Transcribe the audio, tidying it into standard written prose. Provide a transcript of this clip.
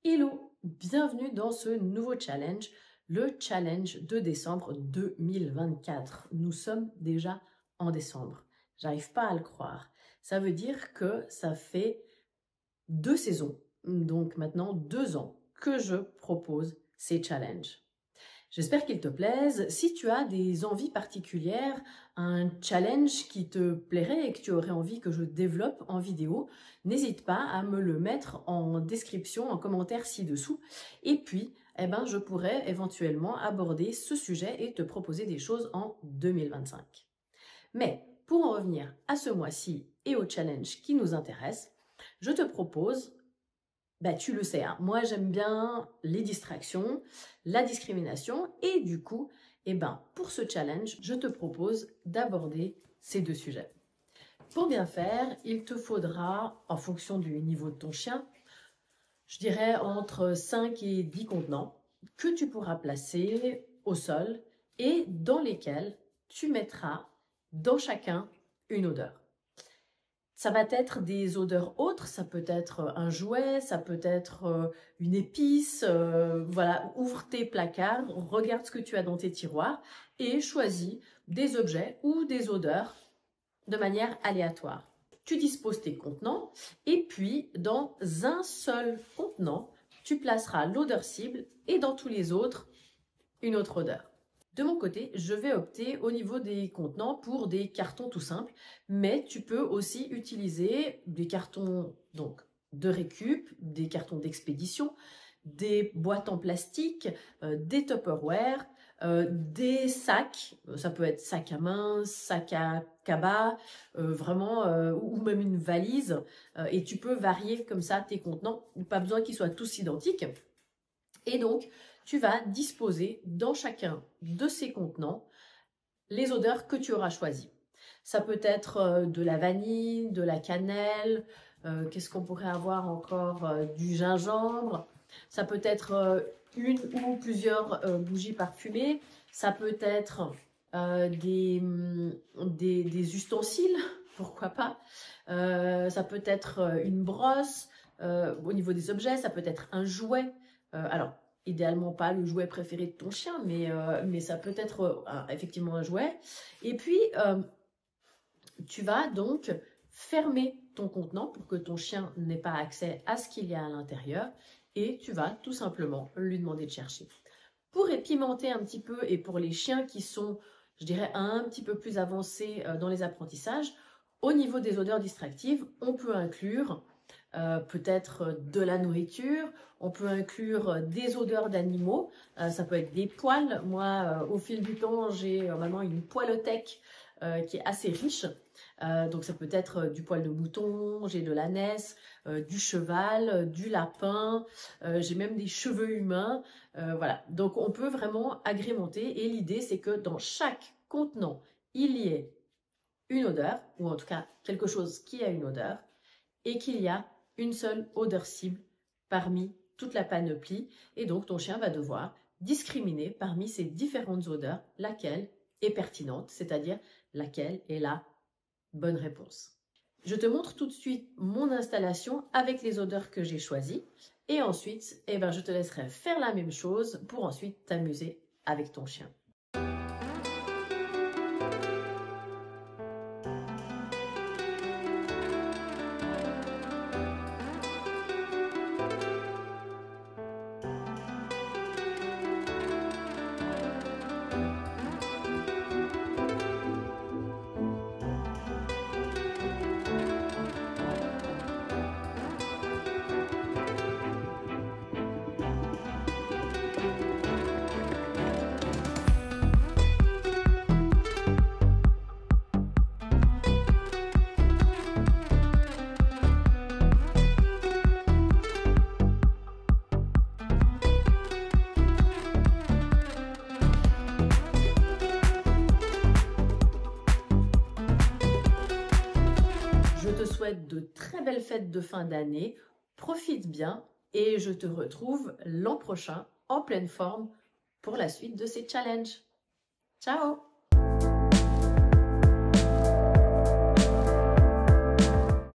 Hello, bienvenue dans ce nouveau challenge, le challenge de décembre 2024. Nous sommes déjà en décembre. J'arrive pas à le croire. Ça veut dire que ça fait 2 saisons, donc maintenant 2 ans, que je propose ces challenges. J'espère qu'ils te plaisent. Si tu as des envies particulières, un challenge qui te plairait et que tu aurais envie que je développe en vidéo, n'hésite pas à me le mettre en description, en commentaire ci-dessous. Et puis, je pourrais éventuellement aborder ce sujet et te proposer des choses en 2025. Mais pour en revenir à ce mois-ci et au challenge qui nous intéresse, je te propose tu le sais, hein, moi j'aime bien les distractions, la discrimination et du coup, pour ce challenge, je te propose d'aborder ces 2 sujets. Pour bien faire, il te faudra, en fonction du niveau de ton chien, je dirais entre 5 et 10 contenants que tu pourras placer au sol et dans lesquels tu mettras dans chacun une odeur. Ça va être des odeurs autres, ça peut être un jouet, ça peut être une épice. Voilà, ouvre tes placards, regarde ce que tu as dans tes tiroirs et choisis des objets ou des odeurs de manière aléatoire. Tu disposes tes contenants et puis dans un seul contenant, tu placeras l'odeur cible et dans tous les autres, une autre odeur. De mon côté, je vais opter au niveau des contenants pour des cartons tout simples, mais tu peux aussi utiliser des cartons de récup, des cartons d'expédition, des boîtes en plastique, des Tupperware, des sacs, ça peut être sac à main, sac à cabas, ou même une valise, et tu peux varier comme ça tes contenants, pas besoin qu'ils soient tous identiques. Et donc, tu vas disposer dans chacun de ces contenants les odeurs que tu auras choisies. Ça peut être de la vanille, de la cannelle, qu'est-ce qu'on pourrait avoir encore, du gingembre. Ça peut être une ou plusieurs bougies parfumées. Ça peut être des ustensiles, pourquoi pas. Ça peut être une brosse. Au niveau des objets, ça peut être un jouet. Alors, idéalement pas le jouet préféré de ton chien, mais ça peut être effectivement un jouet. Et puis, tu vas donc fermer ton contenant pour que ton chien n'ait pas accès à ce qu'il y a à l'intérieur et tu vas tout simplement lui demander de chercher. Pour épimenter un petit peu et pour les chiens qui sont, je dirais, un petit peu plus avancés dans les apprentissages, au niveau des odeurs distractives, on peut inclure peut-être de la nourriture, on peut inclure des odeurs d'animaux, ça peut être des poils. Moi, au fil du temps, j'ai maintenant une poilothèque qui est assez riche. Donc ça peut être du poil de mouton, j'ai de l'ânesse, du cheval, du lapin, j'ai même des cheveux humains. Voilà, donc on peut vraiment agrémenter et l'idée c'est que dans chaque contenant, il y ait une odeur, ou en tout cas quelque chose qui a une odeur, et qu'il y a une seule odeur cible parmi toute la panoplie. Et donc, ton chien va devoir discriminer parmi ces différentes odeurs laquelle est pertinente, c'est-à-dire laquelle est la bonne réponse. Je te montre tout de suite mon installation avec les odeurs que j'ai choisies. Et ensuite, je te laisserai faire la même chose pour ensuite t'amuser avec ton chien. Je te souhaite de très belles fêtes de fin d'année, profite bien et je te retrouve l'an prochain en pleine forme pour la suite de ces challenges. Ciao!